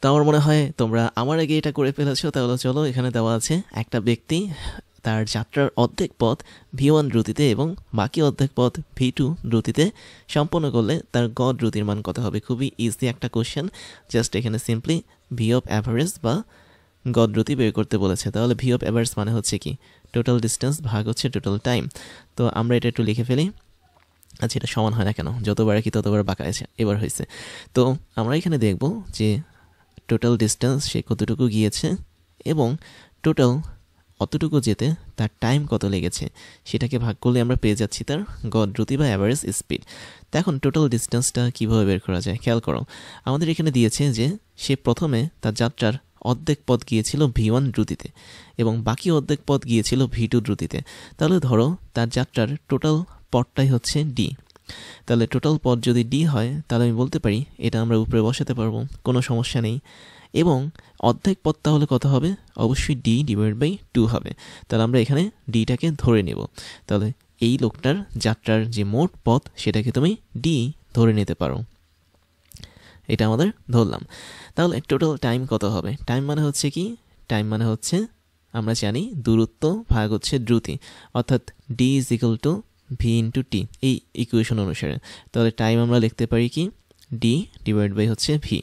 তো আমার মনে হয় তোমরা আমার আগে এটা করে ফেলেছো। তাহলে চলো, এখানে দেওয়া আছে একটা ব্যক্তি তার যাত্রার অর্ধেক পথ v1 দ্রুতিতে এবং বাকি অর্ধেক পথ v2 দ্রুতিতে সম্পন্ন করলে তার গড় দ্রুতির মান কত হবে। খুবই ইজি একটা কোশ্চেন, জাস্ট এখানে সিম্পলি ভি অফ অ্যাভারেজ বা গড় দ্রুতি বের করতে বলেছে। তাহলে ভি অফ অ্যাভারেজ মানে হচ্ছে কি, টোটাল ডিস্টেন্স ভাগ হচ্ছে টোটাল টাইম। তো আমরা এটা একটু লিখে ফেলি। আচ্ছা, এটা সমান হয় না কেন, যতবার কি ততবার বাঁকা আছে, এবার হয়েছে। তো আমরা এখানে দেখব যে টোটাল ডিস্টেন্স সে কতটুকু গিয়েছে এবং টোটাল অতটুকু যেতে তার টাইম কত লেগেছে, সেটাকে ভাগ করলে আমরা পেয়ে যাচ্ছি তার গড় দ্রুতি বা অ্যাভারেজ স্পিড। তো এখন টোটাল ডিস্টেন্সটা কীভাবে বের করা যায়, খেয়াল করো। আমাদের এখানে দিয়েছে যে সে প্রথমে তার যাত্রার অর্ধেক পথ গিয়েছিল v1 দ্রুতিতে এবং বাকি অর্ধেক পথ গিয়েছিল v2 দ্রুতিতে। তাহলে ধরো তার যাত্রার টোটাল পথটাই হচ্ছে ডি। তাহলে টোটাল পথ যদি ডি হয় তাহলে আমি বলতে পারি এটা আমরা উপরে বসাতে পারবো, কোনো সমস্যা নেই। এবং অর্ধেক পথ তাহলে কত হবে, অবশ্যই ডি ডিভাইড বাই 2 হবে। তাহলে আমরা এখানে ডিটাকে ধরে নেব। তাহলে এই লোকটার যাত্রার যে মোট পথ সেটাকে তুমি ডি ধরে নিতে পারো, এটা আমাদের ধরলাম। তাহলে টোটাল টাইম কত হবে, টাইম মানে হচ্ছে কি, টাইম মানে হচ্ছে আমরা জানি দূরত্ব ভাগ হচ্ছে দ্রুতি, অর্থাৎ D is equal to V into T, এই ইকুয়েশন অনুসারে। তাহলে টাইম আমরা লিখতে পারি কি, ডি ডিভাইড বাই হচ্ছে ভি।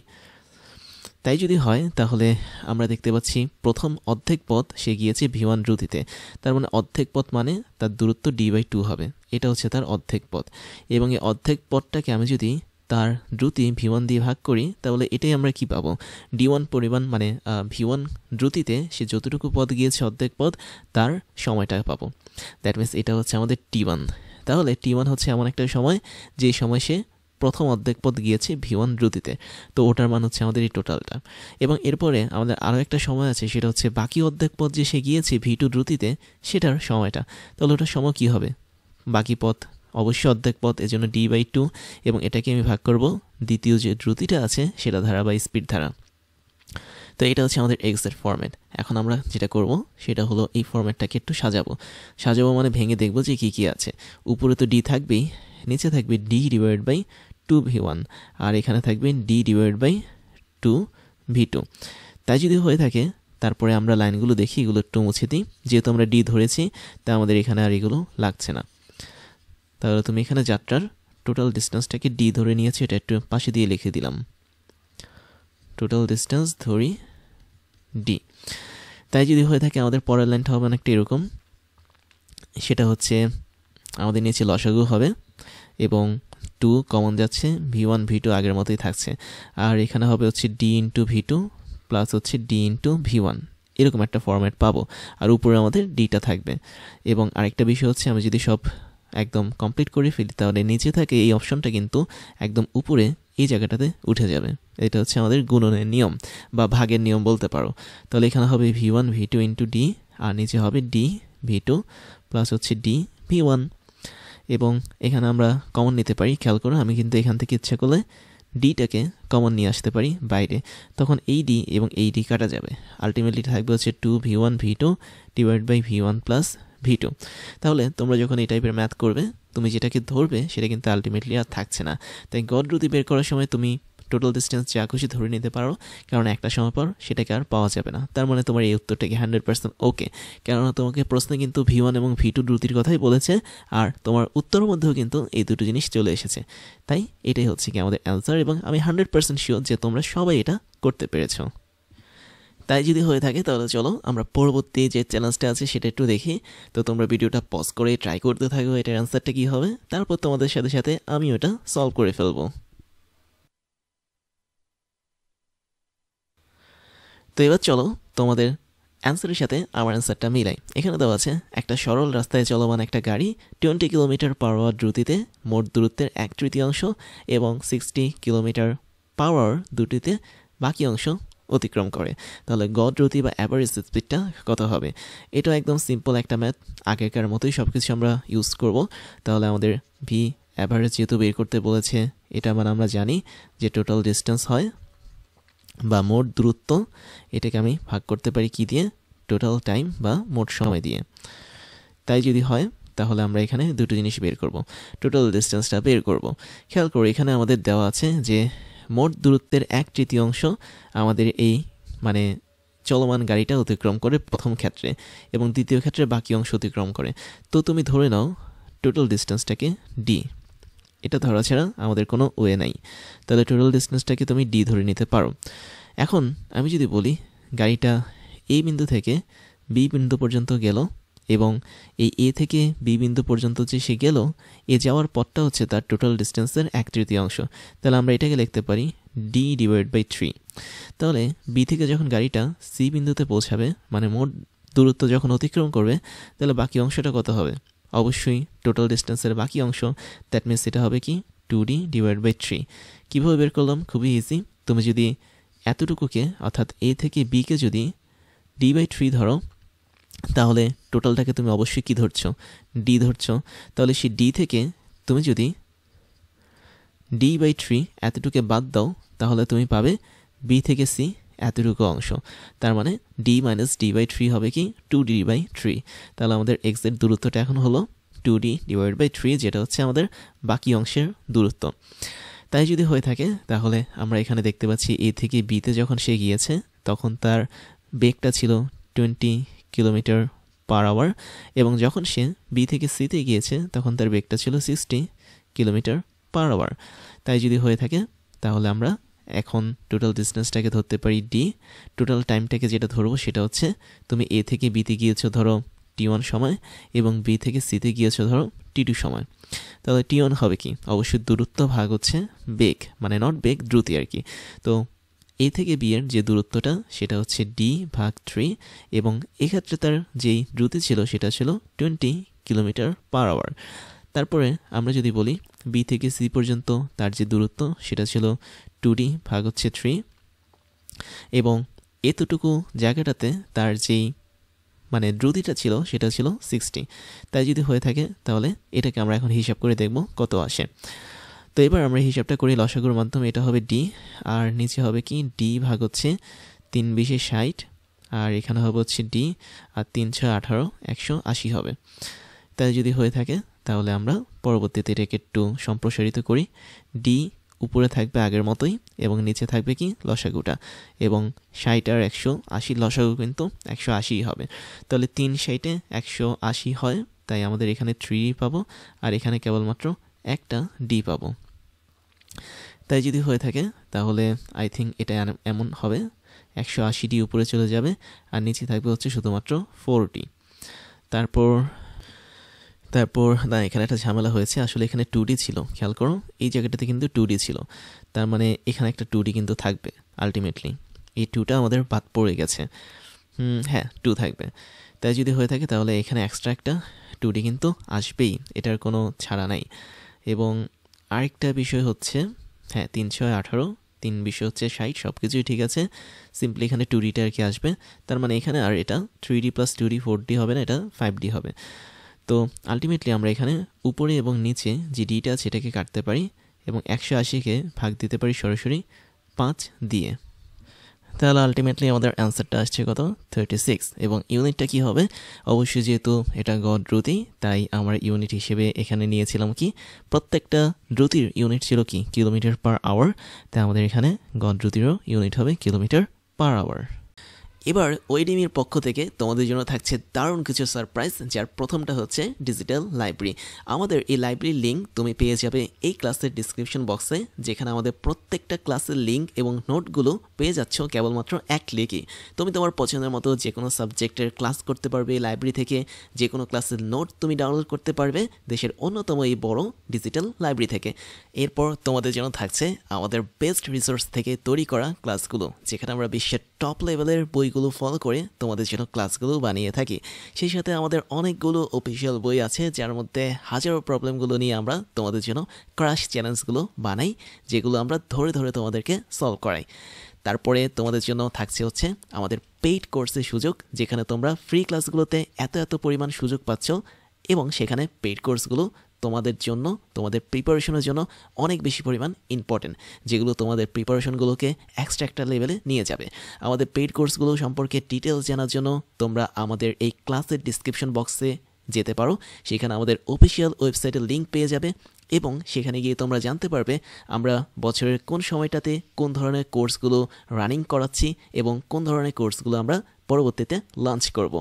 তাই যদি হয় তাহলে আমরা দেখতে পাচ্ছি প্রথম অর্ধেক পথ সে গিয়েছে v1 দ্রুতিতে, তার মানে অর্ধেক পথ মানে তার দূরত্ব d/2 হবে, এটা হচ্ছে তার অর্ধেক পথ। এবং এই অর্ধেক পথটাকে আমি যদি তার দ্রুতি v1 দিয়ে ভাগ করি তাহলে এটাই আমরা কি পাবো, d1 পরিমাণ, মানে v1 দ্রুতিতে সে যতটুকু পথ গিয়েছে অর্ধেক পথ তার সময়টা পাবো। দ্যাট মিনস এটা হচ্ছে আমাদের t1। তাহলে t1 হচ্ছে এমন একটা সময় যে সময় সে প্রথম অর্ধেক পথ গিয়েছে v1 দ্রুতিতে, তো ওটার মান হচ্ছে আমাদের এই টোটালটা। এবং এরপরে আমাদের আরও একটা সময় আছে, সেটা হচ্ছে বাকি অর্ধেক পথ যে সে গিয়েছে v2 দ্রুতিতে সেটার সময়টা। তাহলে ওটার সময় কী হবে, বাকি পথ অবশ্যই অর্ধেক পথ, এজন্য d/2, এবং এটাকে আমি ভাগ করব দ্বিতীয় যে দ্রুতিটা আছে সেটা ধারা বা স্পিড ধারা। তো এটা হচ্ছে আমাদের এক্সের ফরম্যাট। এখন আমরা যেটা করব সেটা হলো এই ফরম্যাটটাকে একটু সাজাবো মানে ভেঙে দেখব যে কী কী আছে। উপরে তো ডি থাকবেই, নিচে থাকবে ডি ডিভাইড বাই 2v1, আর এখানে থাকবে ডি ডিভাইড বাই 2v2। তাই যদি হয়ে থাকে তারপরে আমরা লাইনগুলো দেখি, এগুলো একটু মুছে দিই, যেহেতু আমরা ডি ধরেছি তা আমাদের এখানে আর এগুলো লাগছে না। তাহলে তুমি এখানে যাত্রার টোটাল ডিস্টেন্সটাকে ডি ধরে নিয়েছি, এটা একটু পাশে দিয়ে লিখে দিলাম, টোটাল ডিস্টেন্স ধরি ডি। তাই যদি হয়ে থাকে আমাদের পরের লাইনটা হবে অনেকটা এরকম, সেটা হচ্ছে আমাদের নিচে লসাগু হবে এবং 2 কমন যাচ্ছে, v1 v2 আগের মতোই থাকছে, আর এখানে হবে হচ্ছে d ইন্টু v2 প্লাস হচ্ছে d ইন্টু v1, এরকম একটা ফরম্যাট পাবো। আর উপরে আমাদের ডিটা থাকবে। এবং আরেকটা বিষয় হচ্ছে আমি যদি সব একদম কমপ্লিট করে ফেলি তাহলে নিচে থাকে এই অপশনটা কিন্তু একদম উপরে এই জায়গাটাতে উঠে যাবে। এটা হচ্ছে আমাদের গুণনের নিয়ম বা ভাগের নিয়ম বলতে পারো। তাহলে এখানে হবে v1 v2 ইন্টু ডি, আর নিচে হবে d v2 প্লাস হচ্ছে d v1। এবং এখানে আমরা কমন নিতে পারি, খেয়াল করো আমি কিন্তু এখান থেকে ইচ্ছা করলে ডিটাকে কমন নিয়ে আসতে পারি বাইরে, তখন এই ডি এবং এই ডি কাটা যাবে, আলটিমেটলি থাকবে হচ্ছে 2v1 v2 divide by v1 plus v2। তাহলে তোমরা যখন এই টাইপের ম্যাথ করবে তুমি যেটাকে ধরবে সেটা কিন্তু আলটিমেটলি আর থাকছে না। তাই গড় দ্রুতি বের করার সময় তুমি টোটাল ডিস্টেন্স যা খুশি ধরে নিতে পারো, কারণ একটা সময় পর সেটাকে আর পাওয়া যাবে না। তার মানে তোমার এই উত্তরটাকে 100% ওকে, কেননা তোমাকে প্রশ্নে কিন্তু v1 এবং v2 দ্রুতির কথাই বলেছে, আর তোমার উত্তরের মধ্যেও কিন্তু এই দুটো জিনিস চলে এসেছে। তাই এটাই হচ্ছে কি আমাদের অ্যান্সার, এবং আমি 100% শিওর যে তোমরা সবাই এটা করতে পেরেছো। তাই যদি হয়ে থাকে তাহলে চলো আমরা পরবর্তী যে চ্যালেঞ্জটা আছে সেটা একটু দেখি। তো তোমরা ভিডিওটা পজ করে ট্রাই করতে থাকো এটার অ্যান্সারটা কী হবে, তারপর তোমাদের সাথে সাথে আমি ওটা সলভ করে ফেলবো। তো এবার চলো তোমাদের অ্যান্সারের সাথে আমার অ্যান্সারটা মিলাই। এখানে দেওয়া আছে একটা সরল রাস্তায় চলমান একটা গাড়ি 20 কিলোমিটার পার আওয়ার দ্রুতিতে মোট দূরত্বের 1/3 এবং 60 কিলোমিটার পার আওয়ার দ্রুতিতে বাকি অংশ অতিক্রম করে। তাহলে গড় দ্রুতি বা অ্যাভারেজ স্পিডটা কত হবে। এটা একদম সিম্পল একটা ম্যাথ, আগেকার মতোই সব কিছু আমরা ইউজ করব। তাহলে আমাদের ভি অ্যাভারেজ যেহেতু বের করতে বলেছে, এটা মানে আমরা জানি যে টোটাল ডিস্টেন্স হয় বা মোট দূরত্ব, এটাকে আমি ভাগ করতে পারি কি দিয়ে, টোটাল টাইম বা মোট সময় দিয়ে। তাই যদি হয় তাহলে আমরা এখানে দুটো জিনিস বের করব, টোটাল ডিস্টেন্সটা বের করব। খেয়াল করো এখানে আমাদের দেওয়া আছে যে মোট দূরত্বের 1/3 আমাদের এই মানে চলমান গাড়িটা অতিক্রম করে প্রথম ক্ষেত্রে, এবং দ্বিতীয় ক্ষেত্রে বাকি অংশ অতিক্রম করে। তো তুমি ধরে নাও টোটাল ডিস্টেন্সটাকে ডি, এটা ধরা ছাড়া আমাদের কোনো ওয়ে নাই। তাহলে টোটাল ডিস্টেন্সটাকে তুমি ডি ধরে নিতে পারো। এখন আমি যদি বলি গাড়িটা এই বিন্দু থেকে বি বিন্দু পর্যন্ত গেল, এবং এই এ থেকে বি বিন্দু পর্যন্ত যে সে গেল, এ যাওয়ার পথটা হচ্ছে তার টোটাল ডিস্টেন্সের 1/3। তাহলে আমরা এটাকে লিখতে পারি d/3। তাহলে বি থেকে যখন গাড়িটা সি বিন্দুতে পৌঁছাবে, মানে মোট দূরত্ব যখন অতিক্রম করবে, তাহলে বাকি অংশটা কত হবে? অবশ্যই টোটাল ডিস্টেন্সের বাকি অংশ, দ্যাট মিনস এটা হবে কি 2d/3। কীভাবে বের করলাম? খুবই ইজি। তুমি যদি এতটুকুকে অর্থাৎ এ থেকে বিকে যদি d/3 ধরো, তাহলে টোটালটাকে তুমি অবশ্যই কি ধরছো? ডি ধরছো। তাহলে সেই ডি থেকে তুমি যদি d/3 এতটুকু বাদ দাও, তাহলে তুমি পাবে বি থেকে সি এতটুকু অংশ। তার মানে d - d/3 হবে কি 2d/3। তাহলে আমাদের এক্সের দূরত্বটা এখন হলো 2d/3, যেটা হচ্ছে আমাদের বাকি অংশের দূরত্ব। তাই যদি হয়ে থাকে, তাহলে আমরা এখানে দেখতে পাচ্ছি এ থেকে বিতে যখন সে গিয়েছে, তখন তার বেগটা ছিল 20 km/h, এবং যখন সে বি থেকে সিতে গিয়েছে, তখন তার বেগটা ছিল 60 km/h। তাই যদি হয়ে থাকে, তাহলে আমরা এখন টোটাল ডিস্টেন্সটাকে ধরতে পারি ডি। টোটাল টাইমটাকে যেটা ধরবো সেটা হচ্ছে, তুমি এ থেকে বিতে গিয়েছো ধরো t1 সময়, এবং বি থেকে সিতে গিয়েছো ধরো t2 সময়। তাহলে t1 হবে কি? অবশ্যই দূরত্ব ভাগ হচ্ছে বেগ, মানে নট বেগ, দ্রুতি আর কি। তো এ থেকে বি এর যে দূরত্বটা সেটা হচ্ছে d/3, এবং এক্ষেত্রে তার যেই দ্রুতি ছিল সেটা ছিল 20 km/h। তারপরে আমরা যদি বলি বি থেকে সি পর্যন্ত তার যে দূরত্ব সেটা ছিল 2d/3, এবং এতটুকু জায়গাটাতে তার যেই মানে দ্রুতিটা ছিল সেটা ছিল 60। তাই যদি হয়ে থাকে, তাহলে এটাকে আমরা এখন হিসাব করে দেখব কত আসে। তো এবার আমরা হিসাবটা করি লসাগুর মাধ্যমে। এটা হবে ডি, আর নিচে হবে কি d/3 × 60, আর এখানে হবে হচ্ছে ডি, আর 3×6 = 180 হবে। তাই যদি হয়ে থাকে, তাহলে আমরা পরবর্তীতে এটাকে একটু সম্প্রসারিত করি। ডি উপরে থাকবে আগের মতোই, এবং নিচে থাকবে কি লসাগুটা, এবং 60 আর 180 লসাগু কিন্তু 180 হবে। তাহলে 3 60 180 হয়, তাই আমাদের এখানে 3 পাবো, আর এখানে কেবলমাত্র একটা ডি পাবো। তাই যদি হয়ে থাকে, তাহলে আই থিঙ্ক এটা এমন হবে 180 উপরে চলে যাবে, আর নিচে থাকবে হচ্ছে শুধুমাত্র 4 তারপর না, এখানে একটা ঝামেলা হয়েছে। আসলে এখানে 2D ছিল, খেয়াল করো, এই জায়গাটাতে কিন্তু 2D ছিল। তার মানে এখানে একটা 2D কিন্তু থাকবে আলটিমেটলি। এই 2টা আমাদের বাদ পড়ে গেছে। হ্যাঁ, 2 থাকবে। তাই যদি হয়ে থাকে, তাহলে এখানে এক্সট্রা একটা 2D কিন্তু আসবেই, এটার কোনো ছাড়া নাই। এবং আরেকটা বিষয় হচ্ছে, হ্যাঁ 3×6 = 18, 3 বিষয় হচ্ছে 60, সব কিছুই ঠিক আছে। সিম্পলি এখানে 2Dটা আর কি আসবে। তার মানে এখানে আর এটা 3D + 2D 4D হবে না, এটা 5D হবে। তো আলটিমেটলি আমরা এখানে উপরে এবং নিচে যে ডিটা আছে এটাকে কাটতে পারি, এবং 180কে ভাগ দিতে পারি সরাসরি 5 দিয়ে। তাহলে আলটিমেটলি আমাদের অ্যান্সারটা আসছে কত? 36। এবং ইউনিটটা কি হবে? অবশ্যই যেহেতু এটা গড় দ্রুতি, তাই আমরা ইউনিট হিসেবে এখানে নিয়েছিলাম কি, প্রত্যেকটা দ্রুতির ইউনিট ছিল কি km/h। তাই আমাদের এখানে গড় দ্রুতিরও ইউনিট হবে km/h। এবার ওয়েডিমির পক্ষ থেকে তোমাদের জন্য থাকছে দারুণ কিছু সারপ্রাইজ, যার প্রথমটা হচ্ছে ডিজিটাল লাইব্রেরি। আমাদের এই লাইব্রেরির লিঙ্ক তুমি পেয়ে যাবে এই ক্লাসের ডিসক্রিপশন বক্সে, যেখানে আমাদের প্রত্যেকটা ক্লাসের লিঙ্ক এবং নোটগুলো পেয়ে যাচ্ছ কেবলমাত্র এক ক্লিকে। তুমি তোমার পছন্দের মতো যে কোনো সাবজেক্টের ক্লাস করতে পারবে এই লাইব্রেরি থেকে, যে কোনো ক্লাসের নোট তুমি ডাউনলোড করতে পারবে দেশের অন্যতম এই বড় ডিজিটাল লাইব্রেরি থেকে। এরপর তোমাদের জন্য থাকছে আমাদের বেস্ট রিসোর্স থেকে তৈরি করা ক্লাসগুলো, যেখানে আমরা বিশ্বের টপ লেভেলের বইগুলো ফলো করে তোমাদের জন্য ক্লাসগুলো বানিয়ে থাকি। সেই সাথে আমাদের অনেকগুলো অফিসিয়াল বই আছে, যার মধ্যে হাজারো প্রবলেমগুলো নিয়ে আমরা তোমাদের জন্য ক্রাশ চ্যালেঞ্জগুলো বানাই, যেগুলো আমরা ধরে ধরে তোমাদেরকে সলভ করাই। তারপরে তোমাদের জন্য থাকছে হচ্ছে আমাদের পেইড কোর্সের সুযোগ, যেখানে তোমরা ফ্রি ক্লাসগুলোতে এত পরিমাণ সুযোগ পাচ্ছ, এবং সেখানে পেইড কোর্সগুলো তোমাদের জন্য, তোমাদের প্রিপারেশনের জন্য অনেক বেশি পরিমাণ ইম্পর্টেন্ট, যেগুলো তোমাদের প্রিপারেশনগুলোকে এক্সট্রা একটা লেভেলে নিয়ে যাবে। আমাদের পেইড কোর্সগুলো সম্পর্কে ডিটেলস জানার জন্য তোমরা আমাদের এই ক্লাসের ডিসক্রিপশন বক্সে যেতে পারো। সেখানে আমাদের অফিসিয়াল ওয়েবসাইটের লিঙ্ক পেয়ে যাবে এবং সেখানে গিয়ে তোমরা জানতে পারবে আমরা বছরের কোন সময়টাতে কোন ধরনের কোর্সগুলো রানিং করাচ্ছি এবং কোন ধরনের কোর্সগুলো আমরা পরবর্তীতে লঞ্চ করব।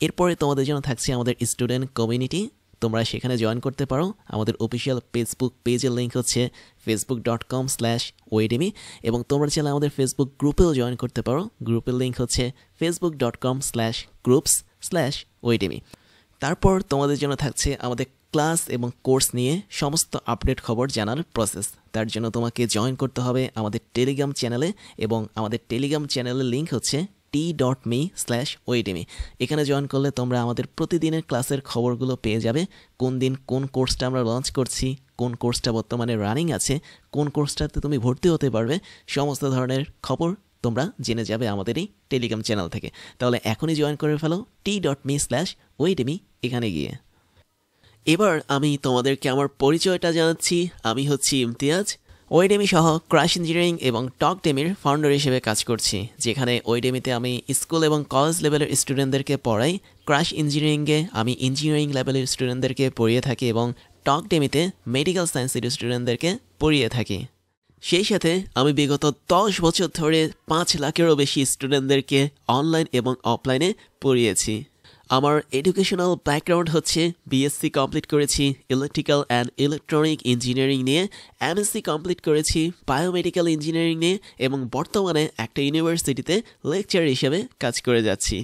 এরপরে তোমাদের জন্য থাকছে আমাদের স্টুডেন্ট কমিউনিটি। তোমরা সেখানে জয়েন করতে পারো। আমাদের অফিসিয়াল ফেসবুক পেজের লিঙ্ক হচ্ছে facebook.com/oedemy এবং তোমরা চাইলে আমাদের ফেসবুক গ্রুপেও জয়েন করতে পারো। গ্রুপের লিঙ্ক হচ্ছে facebook.com/groups/oedemy। তারপর তোমাদের জন্য থাকছে আমাদের ক্লাস এবং কোর্স নিয়ে সমস্ত আপডেট খবর জানার প্রসেস। তার জন্য তোমাকে জয়েন করতে হবে আমাদের টেলিগ্রাম চ্যানেলে এবং আমাদের টেলিগ্রাম চ্যানেলের লিঙ্ক হচ্ছে t.me/oedemy। এখানে জয়েন করলে তোমরা আমাদের প্রতিদিনের ক্লাসের খবরগুলো পেয়ে যাবে। কোন দিন কোন কোর্সটা আমরা লঞ্চ করছি, কোন কোর্সটা বর্তমানে রানিং আছে, কোন কোর্সটাতে তুমি ভর্তি হতে পারবে, সমস্ত ধরনের খবর তোমরা জেনে যাবে আমাদের এই টেলিগ্রাম চ্যানেল থেকে। তাহলে এখনই জয়েন করে ফেলো t.me/oedemy এখানে গিয়ে। এবার আমি তোমাদেরকে আমার পরিচয়টা জানাচ্ছি। আমি হচ্ছি ইমতিয়াজ, ওয়েডেমি সহ ক্রাশ ইঞ্জিনিয়ারিং এবং টকডেমির ফাউন্ডার হিসেবে কাজ করছি, যেখানে ওয়েডেমিতে আমি স্কুল এবং কলেজ লেভেলের স্টুডেন্টদেরকে পড়াই। ক্রাশ ইঞ্জিনিয়ারিংয়ে আমি ইঞ্জিনিয়ারিং লেভেলের স্টুডেন্টদেরকে পড়িয়ে থাকি এবং টকডেমিতে মেডিকেল সায়েন্সের স্টুডেন্টদেরকে পড়িয়ে থাকি। সেই সাথে আমি বিগত 10 বছর ধরে 5 লাখেরও বেশি স্টুডেন্টদেরকে অনলাইন এবং অফলাইনে পড়িয়েছি। আমার এডুকেশনাল ব্যাকগ্রাউন্ড হচ্ছে বিএসসি কমপ্লিট করেছি ইলেকট্রিক্যাল অ্যান্ড ইলেকট্রনিক ইঞ্জিনিয়ারিং নিয়ে, এমএসসি কমপ্লিট করেছি বায়োমেডিক্যাল ইঞ্জিনিয়ারিং নিয়ে এবং বর্তমানে একটা ইউনিভার্সিটিতে লেকচার হিসেবে কাজ করে যাচ্ছি।